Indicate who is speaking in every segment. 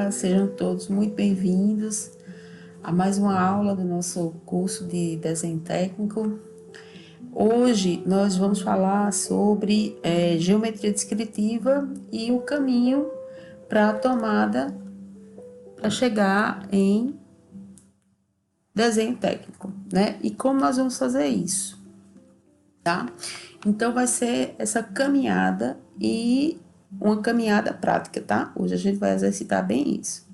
Speaker 1: Olá, sejam todos muito bem-vindos a mais uma aula do nosso curso de desenho técnico. Hoje nós vamos falar sobre geometria descritiva e o caminho para a tomada para chegar em desenho técnico, né? E como nós vamos fazer isso, tá? Então vai ser essa caminhada e uma caminhada prática, tá? Hoje a gente vai exercitar bem isso,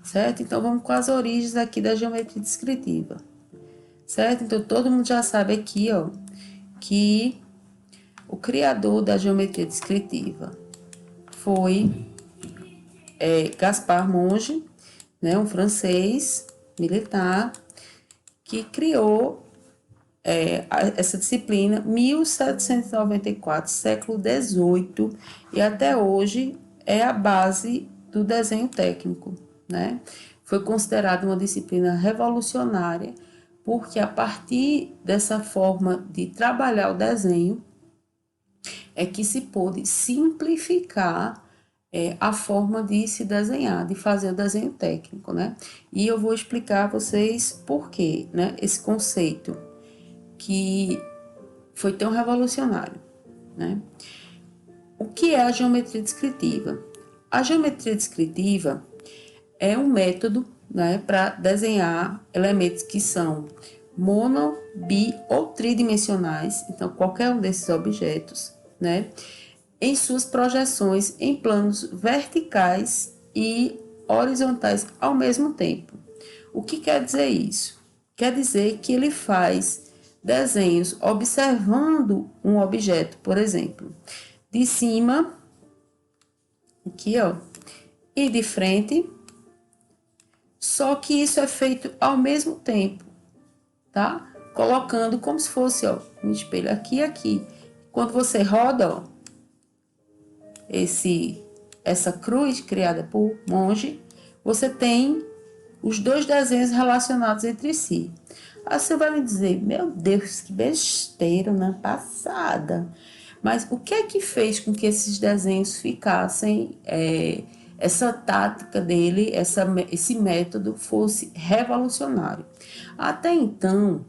Speaker 1: certo? Então vamos com as origens aqui da geometria descritiva, certo? Então todo mundo já sabe aqui, ó, que o criador da geometria descritiva foi Gaspar Monge, né, um francês militar que criou essa disciplina 1794, século XVIII, e até hoje é a base do desenho técnico, né? Foi considerada uma disciplina revolucionária, porque a partir dessa forma de trabalhar o desenho é que se pôde simplificar a forma de se desenhar, de fazer o desenho técnico, né? E eu vou explicar a vocês por quê, né? Esse conceito que foi tão revolucionário, né? O que é a geometria descritiva? A geometria descritiva é um método, né, para desenhar elementos que são mono, bi ou tridimensionais, então qualquer um desses objetos, né, em suas projeções em planos verticais e horizontais ao mesmo tempo. O que quer dizer isso? Quer dizer que ele faz desenhos observando um objeto, por exemplo, de cima, aqui ó, e de frente, só que isso é feito ao mesmo tempo, tá? Colocando como se fosse, ó, um espelho aqui e aqui. Quando você roda, ó, essa cruz criada por Monge, você tem os dois desenhos relacionados entre si. Aí você vai me dizer, meu Deus, que besteira na passada. Mas o que é que fez com que esses desenhos ficassem, essa tática dele, esse método fosse revolucionário? Até então,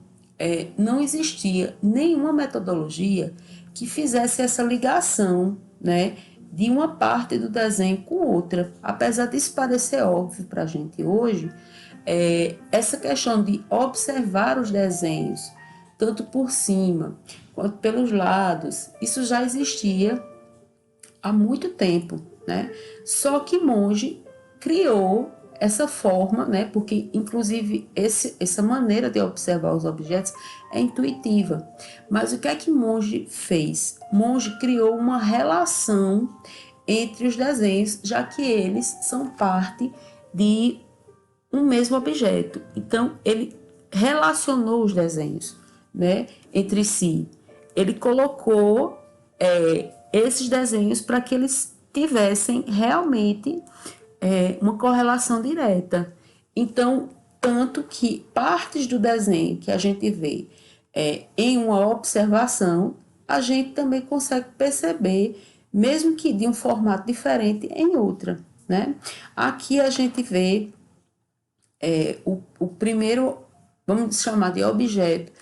Speaker 1: não existia nenhuma metodologia que fizesse essa ligação, né, de uma parte do desenho com outra. Apesar disso parecer óbvio para a gente hoje, essa questão de observar os desenhos, tanto por cima quanto pelos lados, isso já existia há muito tempo, né? Só que Monge criou essa forma, né? Porque, inclusive, essa maneira de observar os objetos é intuitiva. Mas o que é que Monge fez? Monge criou uma relação entre os desenhos, já que eles são parte de um mesmo objeto. Então, ele relacionou os desenhos, né, entre si. Ele colocou esses desenhos para que eles tivessem realmente uma correlação direta. Então, tanto que partes do desenho que a gente vê em uma observação, a gente também consegue perceber, mesmo que de um formato diferente, em outra, né? Aqui a gente vê o primeiro, vamos chamar de objeto,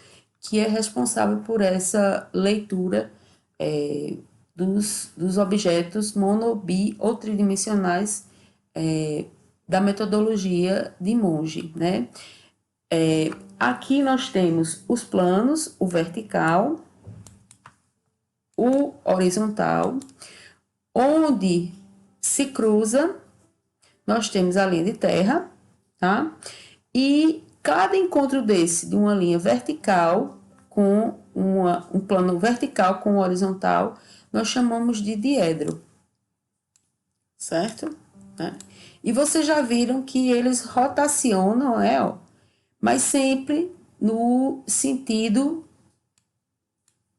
Speaker 1: que é responsável por essa leitura dos objetos mono, bi ou tridimensionais da metodologia de Monge, né? Aqui nós temos os planos, o vertical, o horizontal, onde se cruza, nós temos a linha de terra, tá? E cada encontro desse, de uma linha vertical com um plano vertical com horizontal, nós chamamos de diedro, certo? Né? E vocês já viram que eles rotacionam, ó, mas sempre no sentido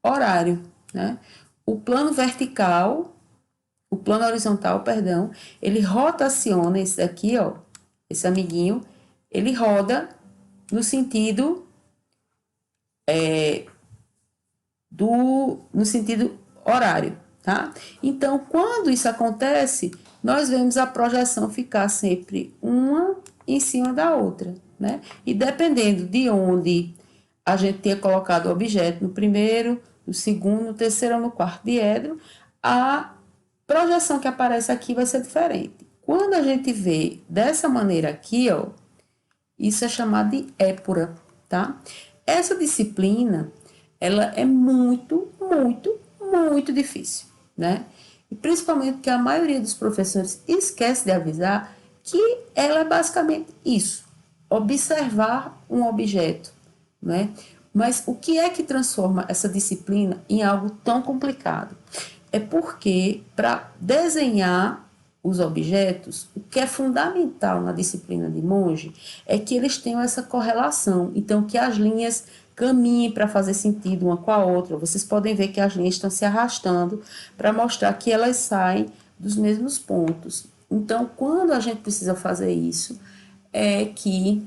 Speaker 1: horário, né? O plano vertical, o plano horizontal, perdão, ele rotaciona esse daqui, ó, esse amiguinho, ele roda no sentido no sentido horário. tá? Então, quando isso acontece, nós vemos a projeção ficar sempre uma em cima da outra, né? E dependendo de onde a gente tenha colocado o objeto, no primeiro, no segundo, no terceiro ou no quarto diedro, a projeção que aparece aqui vai ser diferente. Quando a gente vê dessa maneira aqui, ó, isso é chamado de épura, tá? Essa disciplina, ela é muito difícil, né? E principalmente porque a maioria dos professores esquece de avisar que ela é basicamente isso, observar um objeto, né? Mas o que é que transforma essa disciplina em algo tão complicado? É porque para desenhar os objetos, o que é fundamental na disciplina de monge é que eles tenham essa correlação, então que as linhas caminhem para fazer sentido uma com a outra. Vocês podem ver que as linhas estão se arrastando para mostrar que elas saem dos mesmos pontos. Então, quando a gente precisa fazer isso, e que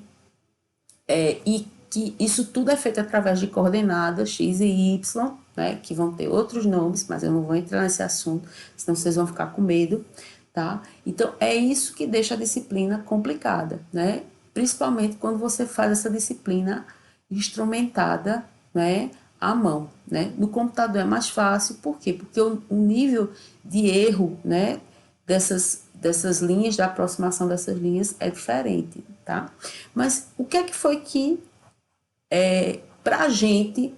Speaker 1: isso tudo é feito através de coordenadas x e y, né, que vão ter outros nomes, mas eu não vou entrar nesse assunto, senão vocês vão ficar com medo, tá? Então, é isso que deixa a disciplina complicada, né? Principalmente quando você faz essa disciplina instrumentada, né, à mão, né? No computador é mais fácil, por quê? Porque o nível de erro, né, dessas linhas, da aproximação dessas linhas é diferente, tá? Mas o que é que foi que, para a gente,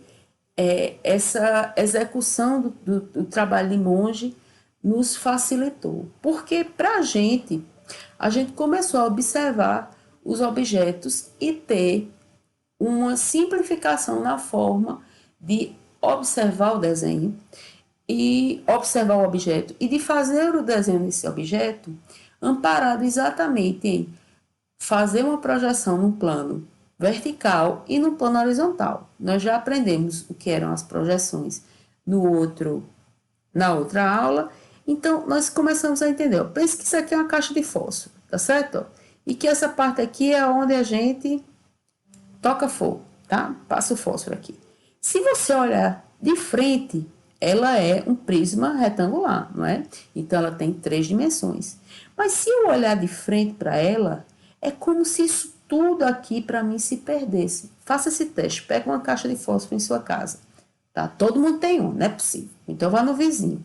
Speaker 1: essa execução do trabalho de monge nos facilitou? Porque para a gente começou a observar os objetos e ter uma simplificação na forma de observar o desenho e observar o objeto e de fazer o desenho desse objeto amparado exatamente em fazer uma projeção num plano vertical e no plano horizontal. Nós já aprendemos o que eram as projeções na outra aula, então nós começamos a entender. Pense que isso aqui é uma caixa de fósforo, tá certo? E que essa parte aqui é onde a gente toca fogo, tá? Passa o fósforo aqui. Se você olhar de frente, ela é um prisma retangular, não é? Então ela tem 3 dimensões. Mas se eu olhar de frente para ela, é como se isso tudo aqui para mim se perdesse. Faça esse teste, pega uma caixa de fósforo em sua casa, tá? Todo mundo tem um, não é possível. Então vá no vizinho,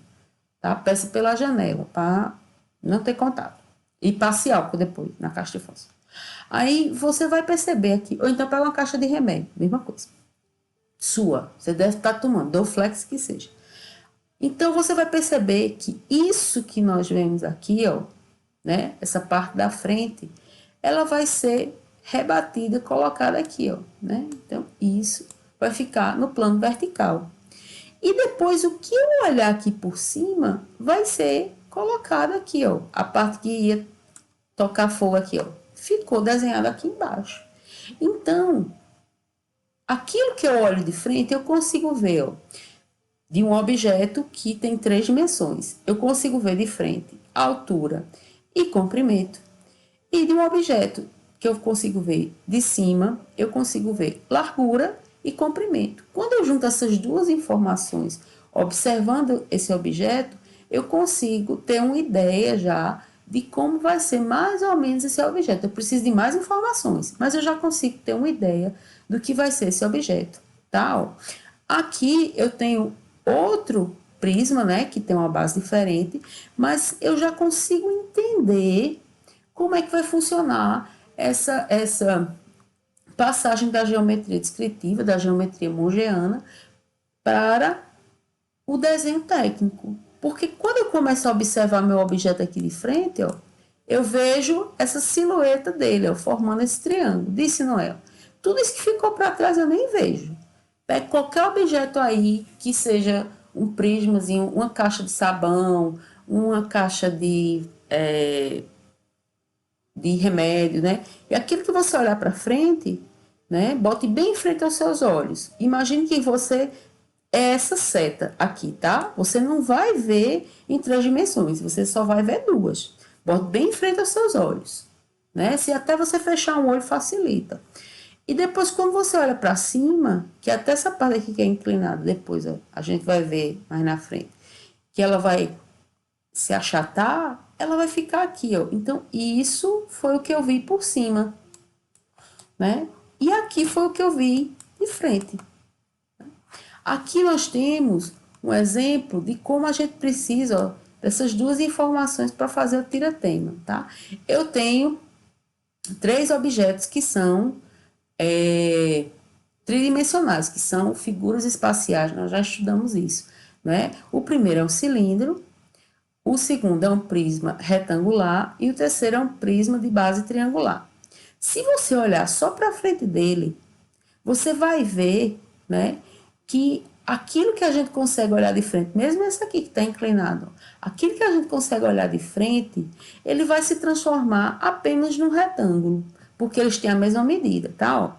Speaker 1: tá? Peça pela janela para não ter contato. E passe álcool depois na caixa de fósforo. Aí você vai perceber aqui, ou então pega uma caixa de remédio, mesma coisa. Sua, você deve estar tomando, Dorflex que seja. Então você vai perceber que isso que nós vemos aqui, ó, né, essa parte da frente, ela vai ser rebatida, colocada aqui, ó, né? Então isso vai ficar no plano vertical. E depois o que eu olhar aqui por cima vai ser colocado aqui, ó, a parte que ia tocar fogo aqui, ó, ficou desenhado aqui embaixo. Então, aquilo que eu olho de frente, eu consigo ver, ó, de um objeto que tem 3 dimensões. Eu consigo ver de frente altura e comprimento. E de um objeto que eu consigo ver de cima, eu consigo ver largura e comprimento. Quando eu junto essas duas informações, observando esse objeto, eu consigo ter uma ideia já de como vai ser mais ou menos esse objeto. Eu preciso de mais informações, mas eu já consigo ter uma ideia do que vai ser esse objeto, tá? Ó, aqui eu tenho outro prisma, né, que tem uma base diferente, mas eu já consigo entender como é que vai funcionar essa passagem da geometria descritiva, da geometria mongeana, para o desenho técnico. Porque quando eu começo a observar meu objeto aqui de frente, ó, eu vejo essa silhueta dele, ó, formando esse triângulo. Disse Noel. Tudo isso que ficou para trás eu nem vejo. Pega qualquer objeto aí que seja um prismazinho, uma caixa de sabão, uma caixa de remédio, né? E aquilo que você olhar para frente, né? Bote bem em frente aos seus olhos. Imagine que você é essa seta aqui, tá? Você não vai ver em 3 dimensões, você só vai ver 2. Bote bem em frente aos seus olhos, né? Se até você fechar um olho facilita. E depois, quando você olha para cima, que até essa parte aqui que é inclinada, depois ó, a gente vai ver mais na frente, que ela vai se achatar, ela vai ficar aqui, ó. Então, isso foi o que eu vi por cima, né? E aqui foi o que eu vi de frente. Aqui nós temos um exemplo de como a gente precisa, ó, dessas duas informações para fazer o tiratema, tá? Eu tenho 3 objetos que são tridimensionais, que são figuras espaciais, nós já estudamos isso, né? O primeiro é um cilindro, o segundo é um prisma retangular e o terceiro é um prisma de base triangular. Se você olhar só para frente dele, você vai ver, né, que aquilo que a gente consegue olhar de frente, mesmo esse aqui que está inclinado, aquilo que a gente consegue olhar de frente, ele vai se transformar apenas num retângulo, porque eles têm a mesma medida, tá? Ó,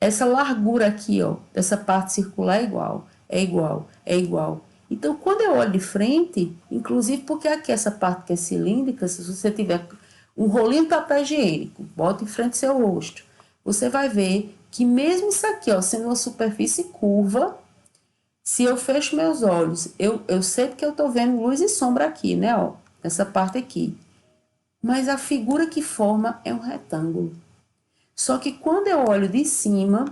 Speaker 1: essa largura aqui, ó, dessa parte circular é igual, é igual, é igual. Então, quando eu olho de frente, inclusive porque aqui essa parte que é cilíndrica, se você tiver um rolinho de papel higiênico, bota em frente ao seu rosto, você vai ver que mesmo isso aqui, ó, sendo uma superfície curva, se eu fecho meus olhos, eu sei que eu estou vendo luz e sombra aqui, né, ó, nessa parte aqui. Mas a figura que forma é um retângulo. Só que quando eu olho de cima,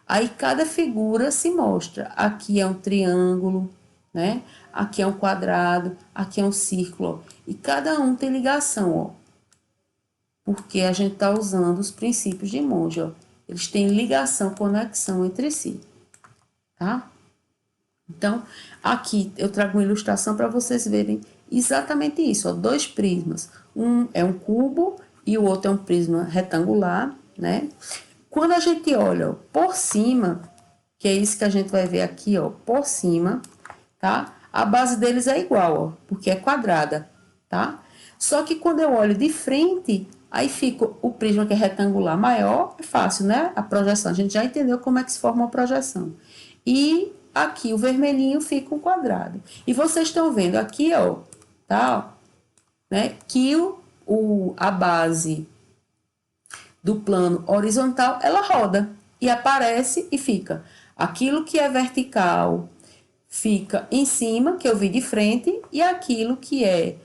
Speaker 1: aí cada figura se mostra. Aqui é um triângulo, né? Aqui é um quadrado, aqui é um círculo. Ó. E cada um tem ligação, ó. Porque a gente está usando os princípios de Monge, ó. Eles têm ligação, conexão entre si, tá? Então, aqui eu trago uma ilustração para vocês verem exatamente isso, ó. 2 prismas. Um é um cubo e o outro é um prisma retangular, né? Quando a gente olha ó, por cima, que é isso que a gente vai ver aqui, ó, por cima, tá? A base deles é igual, ó, porque é quadrada, tá? Só que quando eu olho de frente, aí fica o prisma que é retangular maior, é fácil, né? A projeção, a gente já entendeu como é que se forma uma projeção. E aqui o vermelhinho fica um quadrado. E vocês estão vendo aqui, ó, tá? Né? Que a base do plano horizontal, ela roda e aparece e fica. Aquilo que é vertical fica em cima, que eu vi de frente, e aquilo que é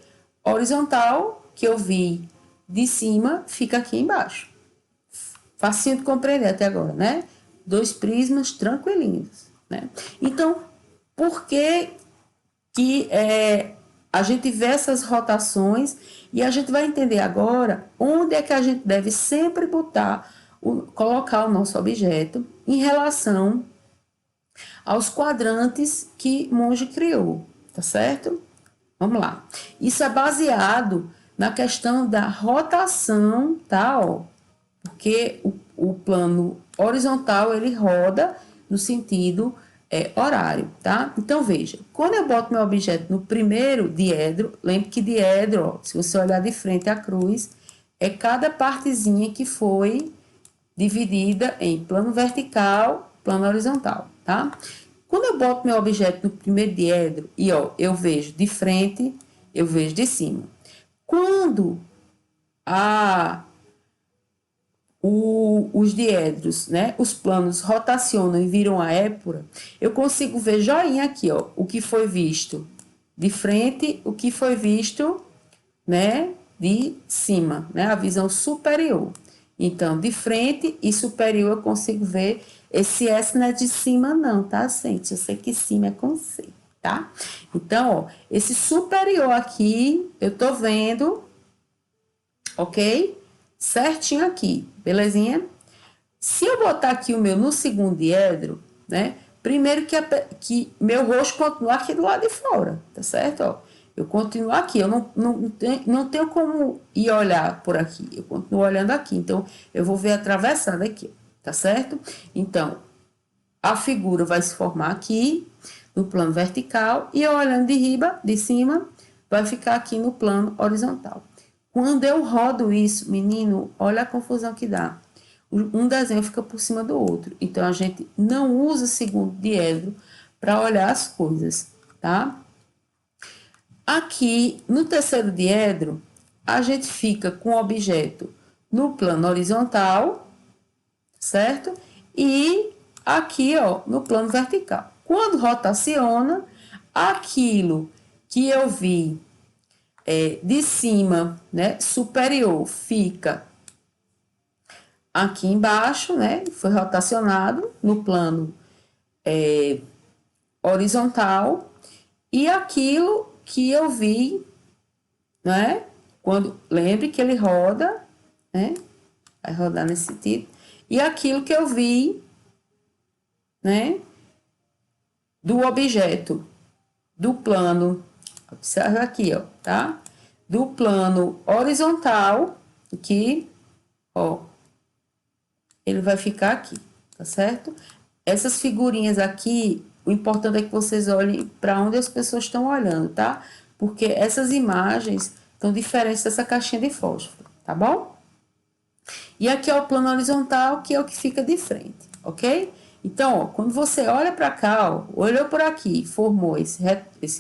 Speaker 1: horizontal, que eu vi de cima, fica aqui embaixo. Facinho de compreender até agora, né? 2 prismas tranquilinhos, né? Então, por que a gente vê essas rotações e a gente vai entender agora onde é que a gente deve sempre colocar o nosso objeto em relação aos quadrantes que Monge criou, tá certo? Vamos lá. Isso é baseado na questão da rotação, tá? Ó, porque o plano horizontal ele roda no sentido horário, tá? Então veja, quando eu boto meu objeto no primeiro diedro, lembre que diedro, ó, se você olhar de frente à cruz, é cada partezinha que foi dividida em plano vertical, plano horizontal, tá? Quando eu boto meu objeto no primeiro diedro e ó, eu vejo de frente, eu vejo de cima. Quando os diedros, né, os planos rotacionam e viram a épura, eu consigo ver joinha aqui, ó, o que foi visto de frente, o que foi visto, né, de cima, né, a visão superior. Então, de frente e superior eu consigo ver. Esse S não é de cima não, tá, gente? Eu sei que cima é com C, tá? Então, ó, esse superior aqui, eu tô vendo, ok? Certinho aqui, belezinha? Se eu botar aqui o meu no segundo diedro, né? Primeiro que meu rosto continua aqui do lado de fora, tá certo? Ó, eu continuo aqui, eu não tenho como ir olhar por aqui, eu continuo olhando aqui, então eu vou ver atravessado aqui, tá certo? Então, a figura vai se formar aqui, no plano vertical, e eu olhando de cima, vai ficar aqui no plano horizontal. Quando eu rodo isso, menino, olha a confusão que dá. Um desenho fica por cima do outro. Então, a gente não usa segundo diedro para olhar as coisas, tá? Aqui, no terceiro diedro, a gente fica com o objeto no plano horizontal, certo? E aqui, ó, no plano vertical. Quando rotaciona, aquilo que eu vi de cima, né, superior, fica aqui embaixo, né, foi rotacionado no plano horizontal, e aquilo que eu vi, né, quando, lembre que ele roda, né, vai rodar nesse sentido, e aquilo que eu vi, né, do objeto, do plano, observa aqui, ó, tá? Do plano horizontal, aqui, ó, ele vai ficar aqui, tá certo? Essas figurinhas aqui, o importante é que vocês olhem para onde as pessoas estão olhando, tá? Porque essas imagens estão diferentes dessa caixinha de fósforo, tá bom? E aqui é o plano horizontal, que é o que fica de frente, ok? Então, ó, quando você olha para cá, ó, olhou por aqui, formou esse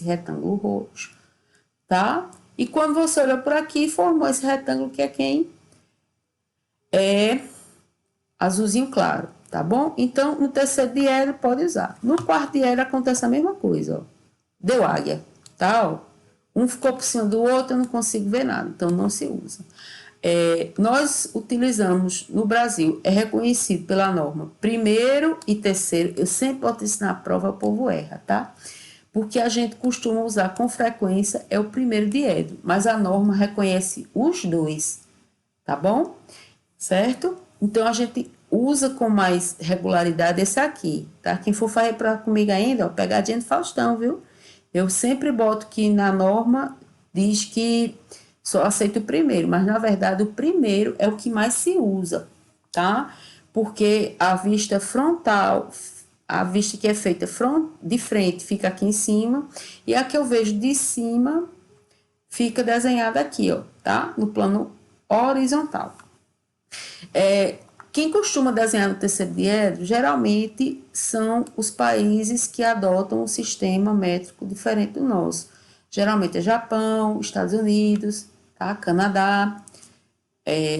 Speaker 1: retângulo roxo, tá? E quando você olhou por aqui, formou esse retângulo que é quem? É azulzinho claro, tá bom? Então, no terceiro diedro pode usar. No quarto diedro acontece a mesma coisa, ó. Deu águia, tá? Ó. Um ficou por cima do outro, eu não consigo ver nada, então não se usa. Nós utilizamos no Brasil, é reconhecido pela norma primeiro e terceiro, eu sempre boto isso na prova, o povo erra, tá? Porque a gente costuma usar com frequência é o primeiro diedro, mas a norma reconhece os dois, tá bom? Certo? Então a gente usa com mais regularidade esse aqui, tá? Quem for fazer comigo ainda, ó, pegadinha de Faustão, viu? Eu sempre boto que na norma diz que só aceito o primeiro, mas na verdade o primeiro é o que mais se usa, tá? Porque a vista frontal, a vista que é feita de frente fica aqui em cima, e a que eu vejo de cima fica desenhada aqui, ó, tá? No plano horizontal. Quem costuma desenhar no terceiro diedro, geralmente são os países que adotam um sistema métrico diferente do nosso. Geralmente é Japão, Estados Unidos, tá? Canadá,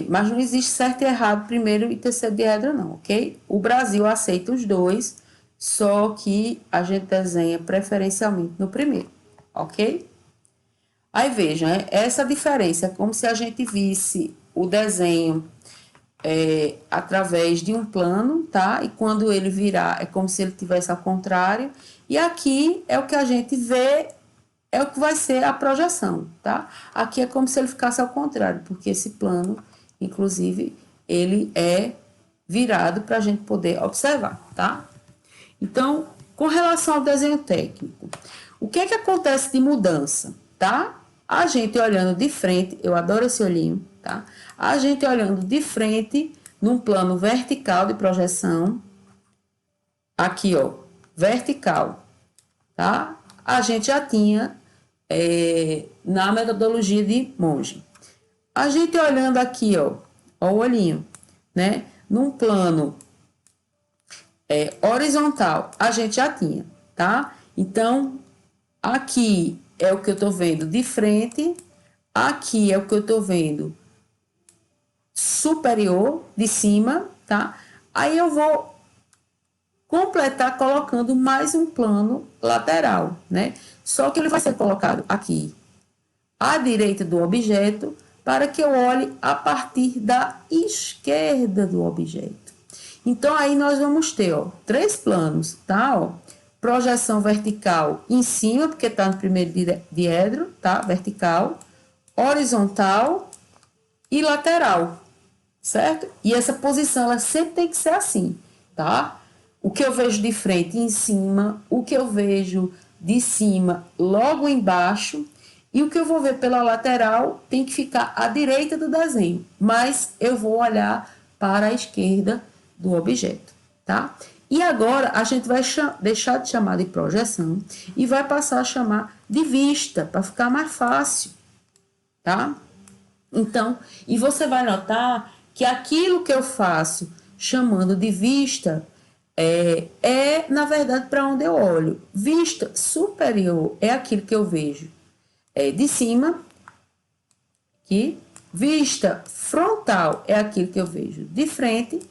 Speaker 1: mas não existe certo e errado primeiro e terceiro diedro não, ok? O Brasil aceita os dois, só que a gente desenha preferencialmente no primeiro, ok? Aí vejam, essa diferença é como se a gente visse o desenho através de um plano, tá? E quando ele virar, é como se ele tivesse ao contrário. E aqui é o que a gente vê, é o que vai ser a projeção, tá? Aqui é como se ele ficasse ao contrário, porque esse plano, inclusive, ele é virado para a gente poder observar, tá? Então, com relação ao desenho técnico, o que é que acontece de mudança, tá? A gente olhando de frente, eu adoro esse olhinho, tá? A gente olhando de frente, num plano vertical de projeção, aqui, ó, vertical, tá? A gente já tinha na metodologia de Monge. A gente olhando aqui, ó o olhinho, né? Num plano horizontal, a gente já tinha, tá? Então, aqui é o que eu tô vendo de frente, aqui é o que eu tô vendo superior, de cima, tá? Aí eu vou completar colocando mais um plano lateral, né? Só que ele vai ser colocado aqui à direita do objeto para que eu olhe a partir da esquerda do objeto. Então, aí nós vamos ter, ó, 3 planos, tá? Ó, projeção vertical em cima, porque está no primeiro diedro, tá? Vertical, horizontal e lateral, certo? E essa posição, ela sempre tem que ser assim, tá? O que eu vejo de frente em cima, o que eu vejo de cima logo embaixo, e o que eu vou ver pela lateral tem que ficar à direita do desenho, mas eu vou olhar para a esquerda do objeto, tá? E agora a gente vai deixar de chamar de projeção e vai passar a chamar de vista, para ficar mais fácil, tá? Então, e você vai notar que aquilo que eu faço chamando de vista na verdade, para onde eu olho. Vista superior é aquilo que eu vejo de cima, aqui. Vista frontal é aquilo que eu vejo de frente.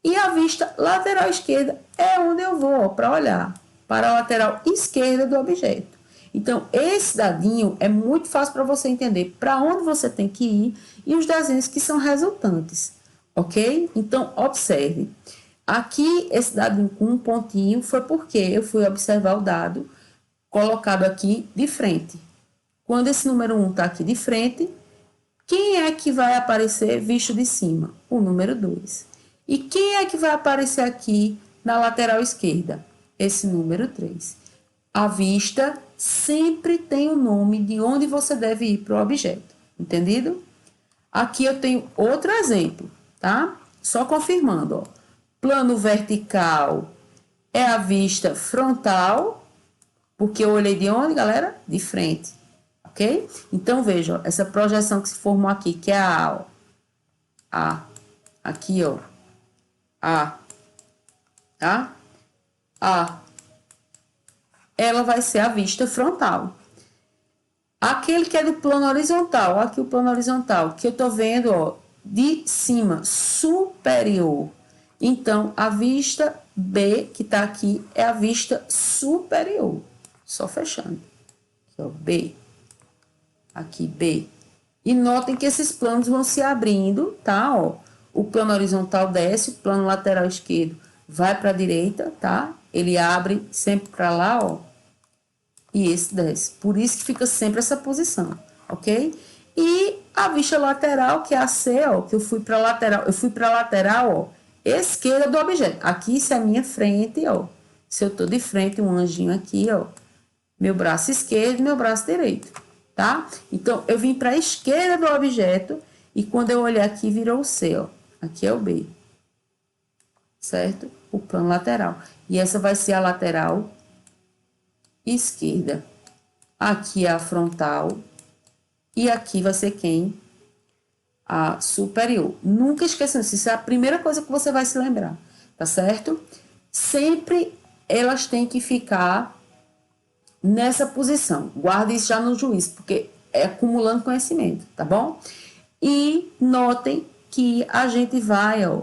Speaker 1: E a vista lateral esquerda é onde eu vou para olhar para a lateral esquerda do objeto. Então, esse dadinho é muito fácil para você entender para onde você tem que ir e os desenhos que são resultantes, ok? Então, observe. Aqui, esse dadinho com um pontinho foi porque eu fui observar o dado colocado aqui de frente. Quando esse número 1 está aqui de frente, quem é que vai aparecer visto de cima? O número 2. E quem é que vai aparecer aqui na lateral esquerda? Esse número 3. A vista sempre tem o nome de onde você deve ir para o objeto. Entendido? Aqui eu tenho outro exemplo, tá? Só confirmando, ó. Plano vertical é a vista frontal, porque eu olhei de onde, galera? De frente, ok? Então, veja, ó, essa projeção que se formou aqui, que é a A, ó. A. Aqui, ó. A. Tá? A. Ela vai ser a vista frontal. Aquele que é do plano horizontal, aqui o plano horizontal, que eu tô vendo, ó, de cima, superior. Então, a vista B, que tá aqui, é a vista superior. Só fechando. Aqui, ó, B. Aqui, B. E notem que esses planos vão se abrindo, tá? Ó, o plano horizontal desce, o plano lateral esquerdo vai para a direita, tá? Ele abre sempre para lá, ó. E esse desce. Por isso que fica sempre essa posição, ok? E a vista lateral, que é a C, ó, que eu fui para lateral, ó, esquerda do objeto. Aqui, se é a minha frente, ó. Se eu tô de frente, um anjinho aqui, ó. Meu braço esquerdo e meu braço direito, tá? Então, eu vim para a esquerda do objeto e quando eu olhar aqui, virou o C, ó. Aqui é o B. Certo? O plano lateral. E essa vai ser a lateral esquerda. Aqui é a frontal. E aqui vai ser quem? A superior. Nunca esqueçam isso. Isso é a primeira coisa que você vai se lembrar. Tá certo? Sempre elas têm que ficar nessa posição. Guarde isso já no juízo, porque é acumulando conhecimento, tá bom? E notem que a gente vai, ó,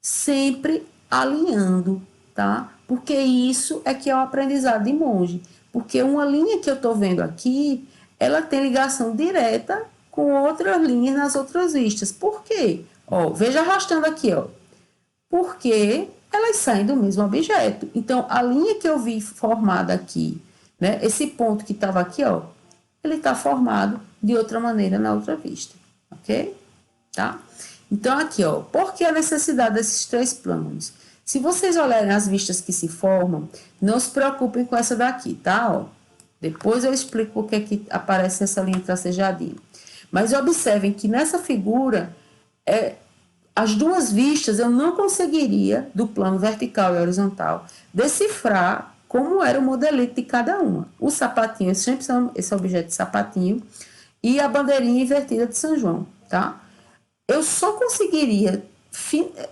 Speaker 1: sempre alinhando, tá? Porque isso é que é o aprendizado de monge. Porque uma linha que eu tô vendo aqui, ela tem ligação direta com outras linhas nas outras vistas. Por quê? Ó, veja arrastando aqui, ó. Porque elas saem do mesmo objeto. Então, a linha que eu vi formada aqui, né? Esse ponto que estava aqui, ó, ele está formado de outra maneira na outra vista, ok? Tá? Então, aqui, ó, por que a necessidade desses três planos? Se vocês olharem as vistas que se formam, não se preocupem com essa daqui, tá? Ó, depois eu explico por que aparece essa linha tracejadinha. Mas observem que nessa figura, as duas vistas eu não conseguiria, do plano vertical e horizontal, decifrar como era o modelito de cada uma. O sapatinho, sempre são esse objeto de sapatinho, e a bandeirinha invertida de São João, tá? Eu só conseguiria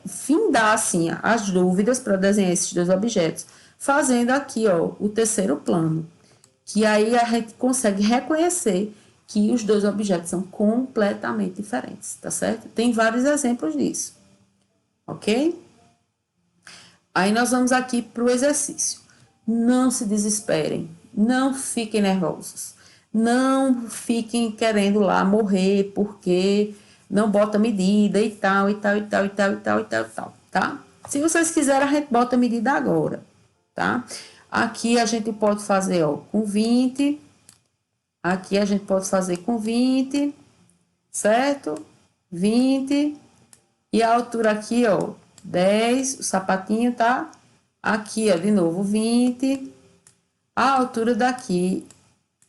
Speaker 1: findar, assim, as dúvidas para desenhar esses dois objetos, fazendo aqui, ó, o terceiro plano, que aí a gente consegue reconhecer que os dois objetos são completamente diferentes, tá certo? Tem vários exemplos disso, ok? Aí nós vamos aqui para o exercício. Não se desesperem, não fiquem nervosos, não fiquem querendo lá morrer porque não bota medida e tal, e tal, e tal, e tal, e tal, e tal, e tal, tá? Se vocês quiserem, a gente bota a medida agora, tá? Aqui a gente pode fazer, ó, com 20, aqui a gente pode fazer com 20, certo? 20, e a altura aqui, ó, 10, o sapatinho tá aqui, ó, de novo 20, a altura daqui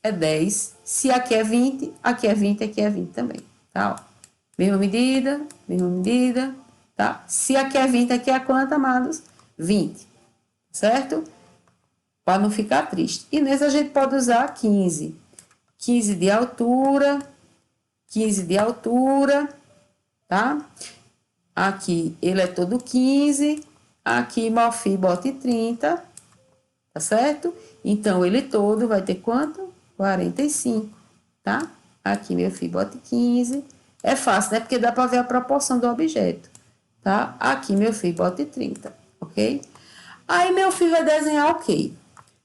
Speaker 1: é 10, se aqui é 20, aqui é 20, aqui é 20 também, tá? Ó, mesma medida, tá? Se aqui é 20, aqui é quanto, amados? 20, certo? Para não ficar triste. E nesse a gente pode usar 15. 15 de altura, 15 de altura, tá? Aqui ele é todo 15, aqui Malfi bote 30, tá certo? Então, ele todo vai ter quanto? 45, tá? Aqui meu filho bote 15, é fácil, né? Porque dá para ver a proporção do objeto, tá? Aqui meu filho bote 30, ok? Aí meu filho vai desenhar o quê?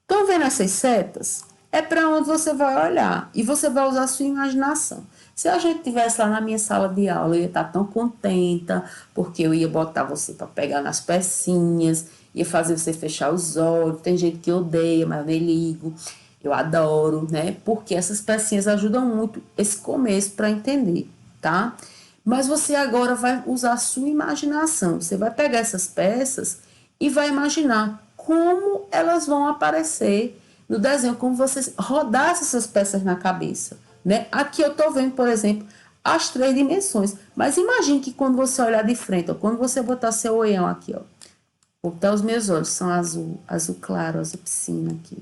Speaker 1: Estão vendo essas setas? é para onde você vai olhar e você vai usar a sua imaginação. Se a gente tivesse lá na minha sala de aula, eu ia estar tão contenta, porque eu ia botar você para pegar nas pecinhas, ia fazer você fechar os olhos. Tem gente que odeia, mas eu nem ligo. Eu adoro, né? Porque essas pecinhas ajudam muito esse começo para entender, tá? Mas você agora vai usar a sua imaginação. Você vai pegar essas peças e vai imaginar como elas vão aparecer no desenho, como você rodasse essas peças na cabeça, né? Aqui eu estou vendo, por exemplo, as 3 dimensões. Mas imagine que quando você olhar de frente, ó, quando você botar seu olhão aqui, ó, botar os meus olhos, são azul, azul claro, azul piscina aqui.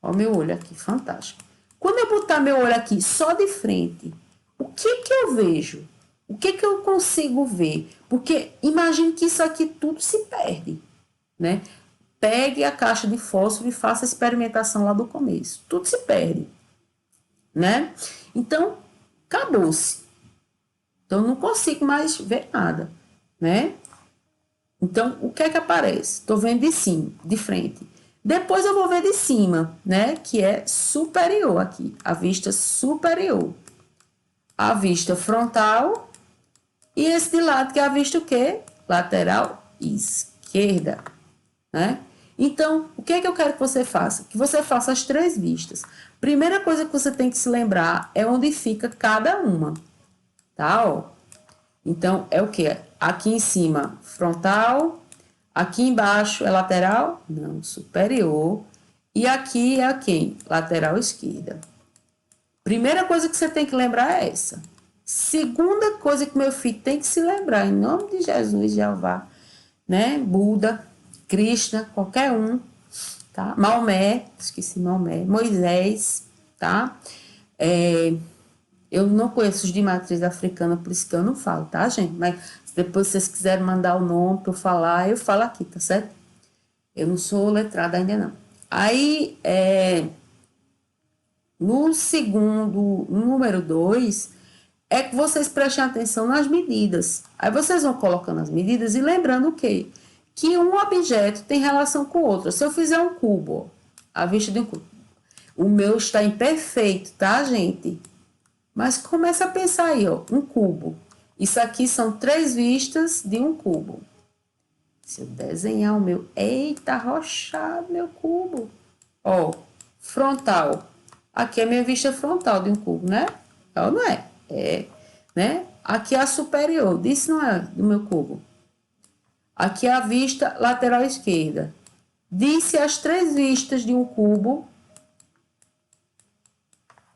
Speaker 1: Ó, meu olho aqui, fantástico. Quando eu botar meu olho aqui só de frente, o que que eu vejo? O que que eu consigo ver? Porque imagine que isso aqui tudo se perde, né? Pegue a caixa de fósforo e faça a experimentação lá do começo. Tudo se perde, né? Então, acabou-se. Então, eu não consigo mais ver nada, né? Então, o que é que aparece? Estou vendo de cima, de frente. Depois eu vou ver de cima, né? Que é superior aqui, a vista superior. A vista frontal e esse de lado que é a vista o quê? Lateral esquerda, né? Então, o que é que eu quero que você faça? Que você faça as 3 vistas. Primeira coisa que você tem que se lembrar é onde fica cada uma, tá? Ó. Então, é o quê? Aqui em cima, frontal. Aqui embaixo é lateral? Não, superior. E aqui é quem? Lateral esquerda. Primeira coisa que você tem que lembrar é essa. Segunda coisa que meu filho tem que se lembrar, em nome de Jesus, Jeová, né? Buda, Krishna, qualquer um, tá? Maomé, esqueci Maomé, Moisés, tá? Eu não conheço os de matriz africana, por isso que eu não falo, tá, gente? Mas se depois vocês quiserem mandar o nome para eu falar, eu falo aqui, tá certo? Eu não sou letrada ainda não. Aí, no segundo, número 2, é que vocês prestem atenção nas medidas. Aí vocês vão colocando as medidas e lembrando o quê? Que um objeto tem relação com o outro. Se eu fizer um cubo, ó, a vista de um cubo, o meu está imperfeito, tá, gente? Mas começa a pensar aí, ó, um cubo. Isso aqui são 3 vistas de um cubo. Se eu desenhar o meu... Eita, arrochado meu cubo. Ó, frontal. Aqui é a minha vista frontal de um cubo, né? É ou não é? É, né? Aqui é a superior. Disso não é do meu cubo. Aqui é a vista lateral esquerda. Disse as 3 vistas de um cubo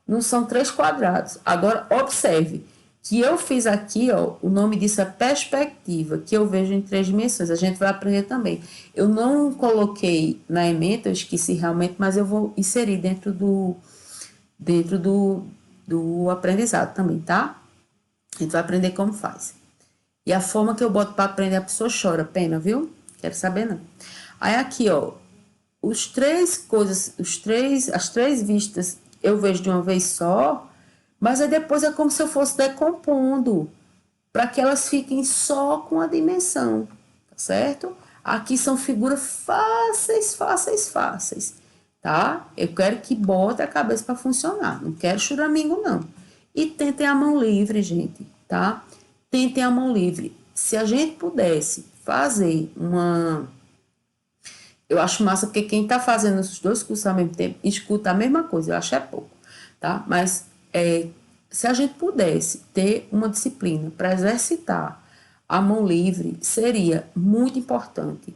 Speaker 1: não são 3 quadrados. Agora, observe que eu fiz aqui, ó, o nome disso é perspectiva, que eu vejo em 3 dimensões. A gente vai aprender também. Eu não coloquei na ementa, eu esqueci realmente, mas eu vou inserir dentro do aprendizado também, tá? A gente vai aprender como faz. E a forma que eu boto para aprender, a pessoa chora, pena, viu? Quero saber, não. Aí aqui, ó, as 3 vistas eu vejo de uma vez só, mas aí depois é como se eu fosse decompondo, para que elas fiquem só com a dimensão, tá certo? Aqui são figuras fáceis, fáceis, fáceis, tá? Eu quero que bote a cabeça para funcionar, não quero churamingo, não. E tentem a mão livre, gente, tá? Tentem a mão livre. Se a gente pudesse fazer uma... Eu acho massa porque quem está fazendo os 2 cursos ao mesmo tempo escuta a mesma coisa, eu acho é pouco, tá? Mas se a gente pudesse ter uma disciplina para exercitar a mão livre, seria muito importante,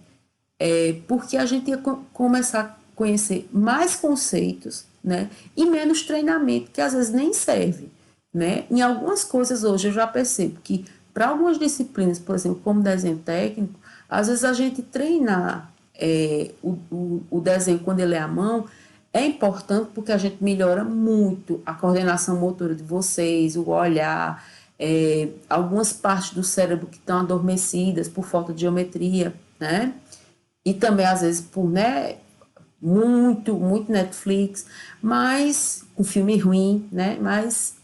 Speaker 1: porque a gente ia começar a conhecer mais conceitos, né? E menos treinamento, que às vezes nem serve, né? Em algumas coisas hoje eu já percebo que para algumas disciplinas, por exemplo, como desenho técnico, às vezes a gente treinar o desenho quando ele é à mão é importante porque a gente melhora muito a coordenação motora de vocês, o olhar, algumas partes do cérebro que estão adormecidas por falta de geometria, né? E também, às vezes, por, né, muito Netflix, mas um filme ruim, né? Mas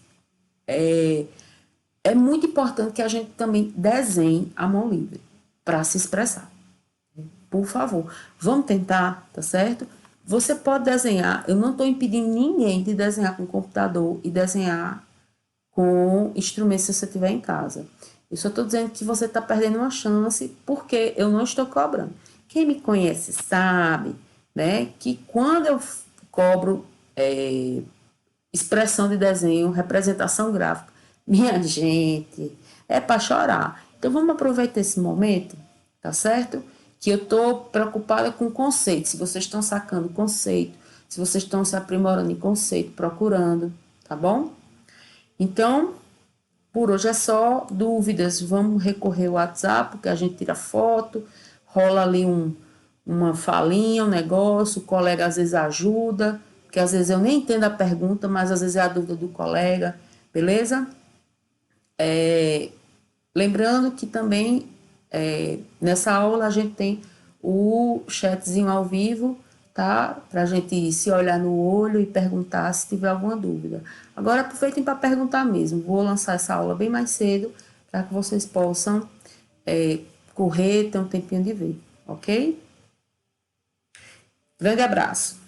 Speaker 1: é muito importante que a gente também desenhe a mão livre para se expressar. Por favor, vamos tentar, tá certo? Você pode desenhar, eu não estou impedindo ninguém de desenhar com computador e desenhar com instrumentos se você tiver em casa. Eu só estou dizendo que você está perdendo uma chance porque eu não estou cobrando. Quem me conhece sabe, né, que quando eu cobro expressão de desenho, representação gráfica, minha gente, é para chorar. Então vamos aproveitar esse momento, tá certo? Que eu estou preocupada com o conceito. Se vocês estão sacando o conceito, se vocês estão se aprimorando em conceito, procurando, tá bom? Então, por hoje é só. Dúvidas, vamos recorrer ao WhatsApp, que a gente tira foto, rola ali uma falinha, um negócio, o colega às vezes ajuda, porque às vezes eu nem entendo a pergunta, mas às vezes é a dúvida do colega, beleza? Lembrando que também nessa aula a gente tem o chatzinho ao vivo, tá? Para a gente se olhar no olho e perguntar se tiver alguma dúvida. Agora aproveitem para perguntar mesmo. Vou lançar essa aula bem mais cedo para que vocês possam correr, ter um tempinho de ver, ok? Grande abraço.